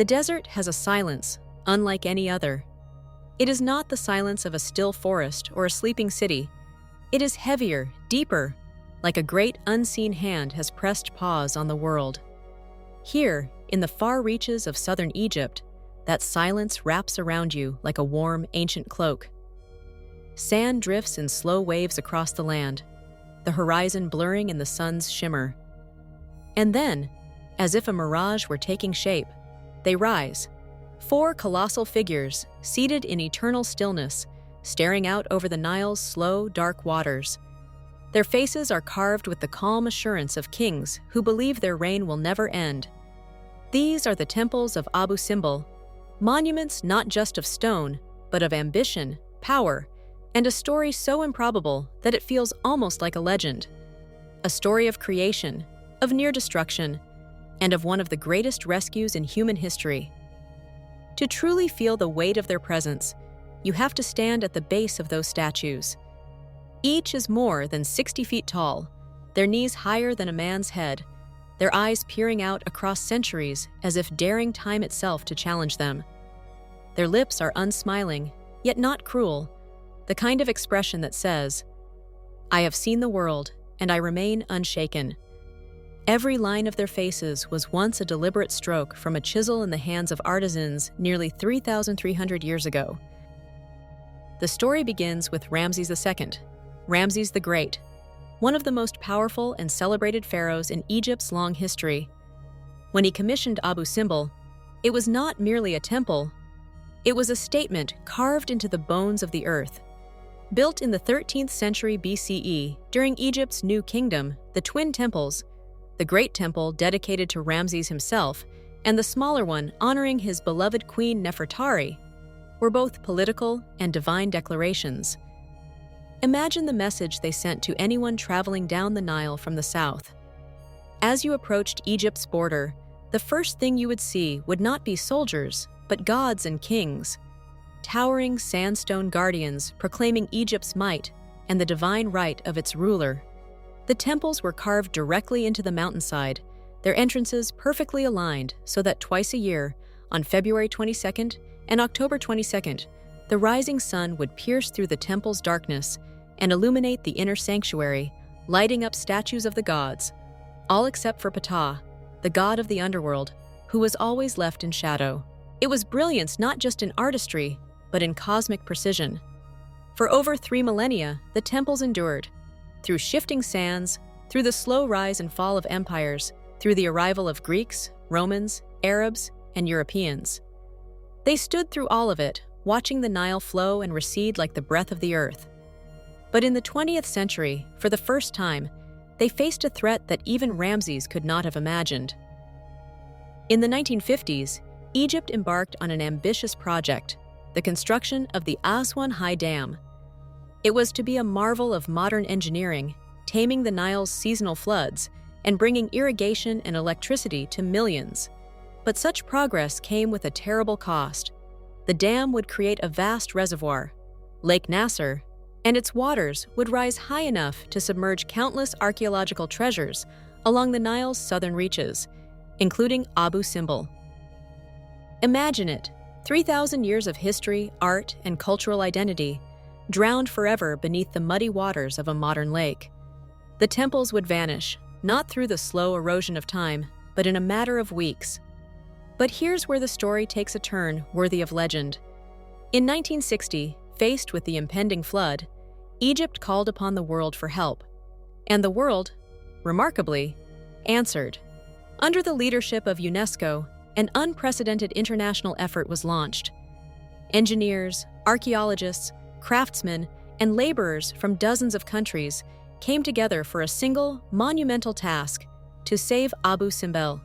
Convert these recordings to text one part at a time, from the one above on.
The desert has a silence unlike any other. It is not the silence of a still forest or a sleeping city. It is heavier, deeper, like a great unseen hand has pressed pause on the world. Here, in the far reaches of southern Egypt, that silence wraps around you like a warm, ancient cloak. Sand drifts in slow waves across the land, the horizon blurring in the sun's shimmer. And then, as if a mirage were taking shape, they rise. 4 colossal figures, seated in eternal stillness, staring out over the Nile's slow, dark waters. Their faces are carved with the calm assurance of kings who believe their reign will never end. These are the temples of Abu Simbel, monuments not just of stone, but of ambition, power, and a story so improbable that it feels almost like a legend. A story of creation, of near destruction, and of one of the greatest rescues in human history. To truly feel the weight of their presence, you have to stand at the base of those statues. Each is more than 60 feet tall, their knees higher than a man's head, their eyes peering out across centuries as if daring time itself to challenge them. Their lips are unsmiling, yet not cruel, the kind of expression that says, "I have seen the world, and I remain unshaken." Every line of their faces was once a deliberate stroke from a chisel in the hands of artisans nearly 3,300 years ago. The story begins with Ramses II, Ramses the Great, one of the most powerful and celebrated pharaohs in Egypt's long history. When he commissioned Abu Simbel, it was not merely a temple, it was a statement carved into the bones of the earth. Built in the 13th century BCE during Egypt's New Kingdom, the twin temples, the Great Temple dedicated to Ramses himself, and the smaller one honoring his beloved queen Nefertari, were both political and divine declarations. Imagine the message they sent to anyone traveling down the Nile from the south. As you approached Egypt's border, the first thing you would see would not be soldiers, but gods and kings, towering sandstone guardians proclaiming Egypt's might and the divine right of its ruler. The temples were carved directly into the mountainside, their entrances perfectly aligned so that twice a year, on February 22nd and October 22nd, the rising sun would pierce through the temple's darkness and illuminate the inner sanctuary, lighting up statues of the gods, all except for Ptah, the god of the underworld, who was always left in shadow. It was brilliance not just in artistry, but in cosmic precision. For over 3 millennia, the temples endured, through shifting sands, through the slow rise and fall of empires, through the arrival of Greeks, Romans, Arabs, and Europeans. They stood through all of it, watching the Nile flow and recede like the breath of the earth. But in the 20th century, for the first time, they faced a threat that even Ramses could not have imagined. In the 1950s, Egypt embarked on an ambitious project, the construction of the Aswan High Dam. It was to be a marvel of modern engineering, taming the Nile's seasonal floods and bringing irrigation and electricity to millions. But such progress came with a terrible cost. The dam would create a vast reservoir, Lake Nasser, and its waters would rise high enough to submerge countless archaeological treasures along the Nile's southern reaches, including Abu Simbel. Imagine it, 3,000 years of history, art, and cultural identity, drowned forever beneath the muddy waters of a modern lake. The temples would vanish, not through the slow erosion of time, but in a matter of weeks. But here's where the story takes a turn worthy of legend. In 1960, faced with the impending flood, Egypt called upon the world for help. And the world, remarkably, answered. Under the leadership of UNESCO, an unprecedented international effort was launched. Engineers, archaeologists, craftsmen, and laborers from dozens of countries came together for a single, monumental task: to save Abu Simbel.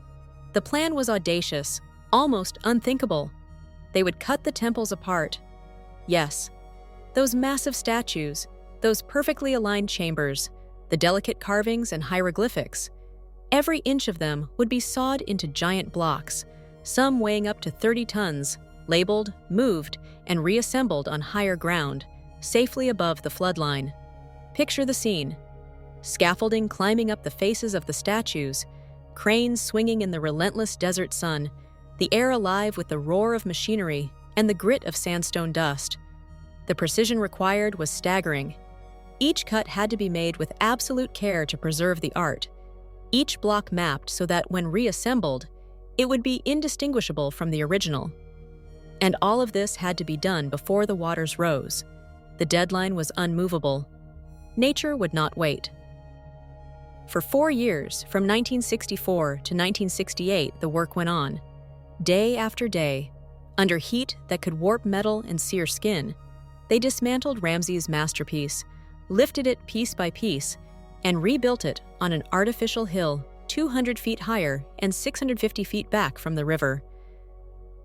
The plan was audacious, almost unthinkable. They would cut the temples apart. Yes, those massive statues, those perfectly aligned chambers, the delicate carvings and hieroglyphics. Every inch of them would be sawed into giant blocks, some weighing up to 30 tons, labeled, moved, and reassembled on higher ground, safely above the floodline. Picture the scene. Scaffolding climbing up the faces of the statues, cranes swinging in the relentless desert sun, the air alive with the roar of machinery and the grit of sandstone dust. The precision required was staggering. Each cut had to be made with absolute care to preserve the art, each block mapped so that when reassembled, it would be indistinguishable from the original. And all of this had to be done before the waters rose. The deadline was unmovable. Nature would not wait. For 4 years, from 1964 to 1968, the work went on. Day after day, under heat that could warp metal and sear skin, they dismantled Ramses' masterpiece, lifted it piece by piece, and rebuilt it on an artificial hill 200 feet higher and 650 feet back from the river.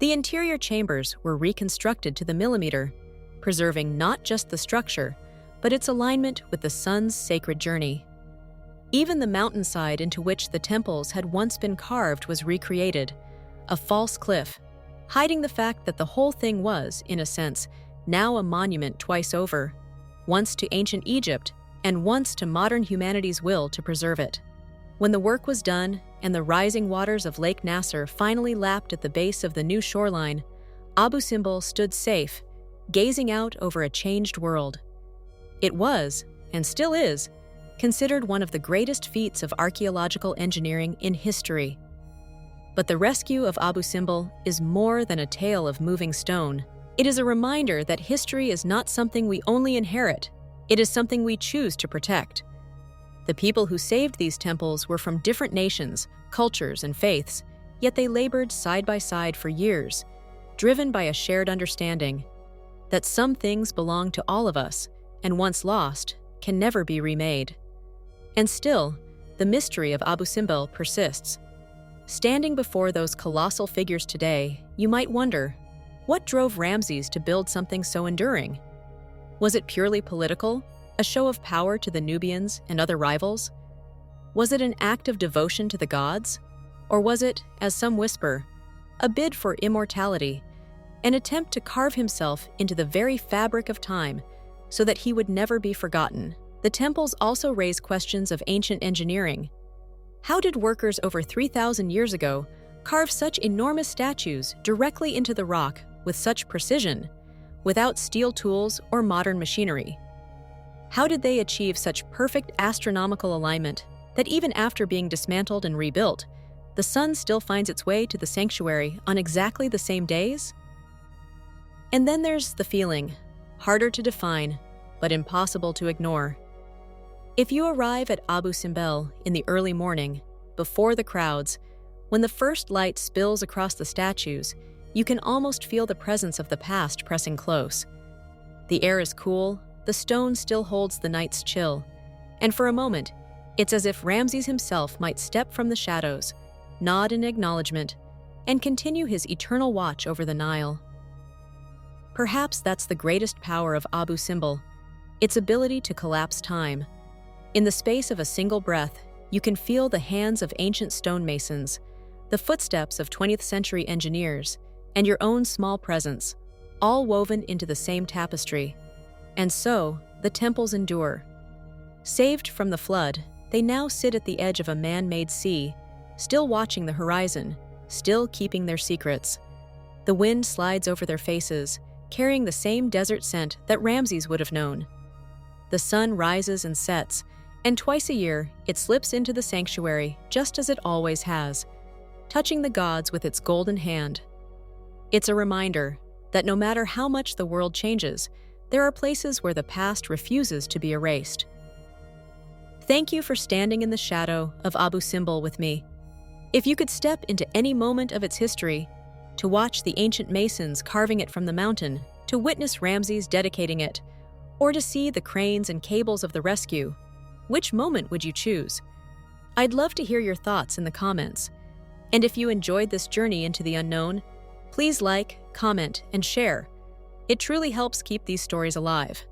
The interior chambers were reconstructed to the millimeter, preserving not just the structure, but its alignment with the sun's sacred journey. Even the mountainside into which the temples had once been carved was recreated, a false cliff, hiding the fact that the whole thing was, in a sense, now a monument twice over, once to ancient Egypt and once to modern humanity's will to preserve it. When the work was done and the rising waters of Lake Nasser finally lapped at the base of the new shoreline, Abu Simbel stood safe, gazing out over a changed world. It was, and still is, considered one of the greatest feats of archaeological engineering in history. But the rescue of Abu Simbel is more than a tale of moving stone. It is a reminder that history is not something we only inherit, it is something we choose to protect. The people who saved these temples were from different nations, cultures, and faiths, yet they labored side by side for years, driven by a shared understanding that some things belong to all of us, and once lost, can never be remade. And still, the mystery of Abu Simbel persists. Standing before those colossal figures today, you might wonder, what drove Ramses to build something so enduring? Was it purely political, a show of power to the Nubians and other rivals? Was it an act of devotion to the gods? Or was it, as some whisper, a bid for immortality, an attempt to carve himself into the very fabric of time so that he would never be forgotten? The temples also raise questions of ancient engineering. How did workers over 3,000 years ago carve such enormous statues directly into the rock with such precision, without steel tools or modern machinery? How did they achieve such perfect astronomical alignment that even after being dismantled and rebuilt, the sun still finds its way to the sanctuary on exactly the same days? And then there's the feeling, harder to define, but impossible to ignore. If you arrive at Abu Simbel in the early morning, before the crowds, when the first light spills across the statues, you can almost feel the presence of the past pressing close. The air is cool, the stone still holds the night's chill, and for a moment, it's as if Ramses himself might step from the shadows, nod in acknowledgement, and continue his eternal watch over the Nile. Perhaps that's the greatest power of Abu Simbel, its ability to collapse time. In the space of a single breath, you can feel the hands of ancient stonemasons, the footsteps of 20th century engineers, and your own small presence, all woven into the same tapestry. And so, the temples endure. Saved from the flood, they now sit at the edge of a man-made sea, still watching the horizon, still keeping their secrets. The wind slides over their faces, carrying the same desert scent that Ramses would have known. The sun rises and sets, and twice a year, it slips into the sanctuary just as it always has, touching the gods with its golden hand. It's a reminder that no matter how much the world changes, there are places where the past refuses to be erased. Thank you for standing in the shadow of Abu Simbel with me. If you could step into any moment of its history, to watch the ancient masons carving it from the mountain, to witness Ramses dedicating it, or to see the cranes and cables of the rescue, which moment would you choose? I'd love to hear your thoughts in the comments. And if you enjoyed this journey into the unknown, please like, comment, and share. It truly helps keep these stories alive.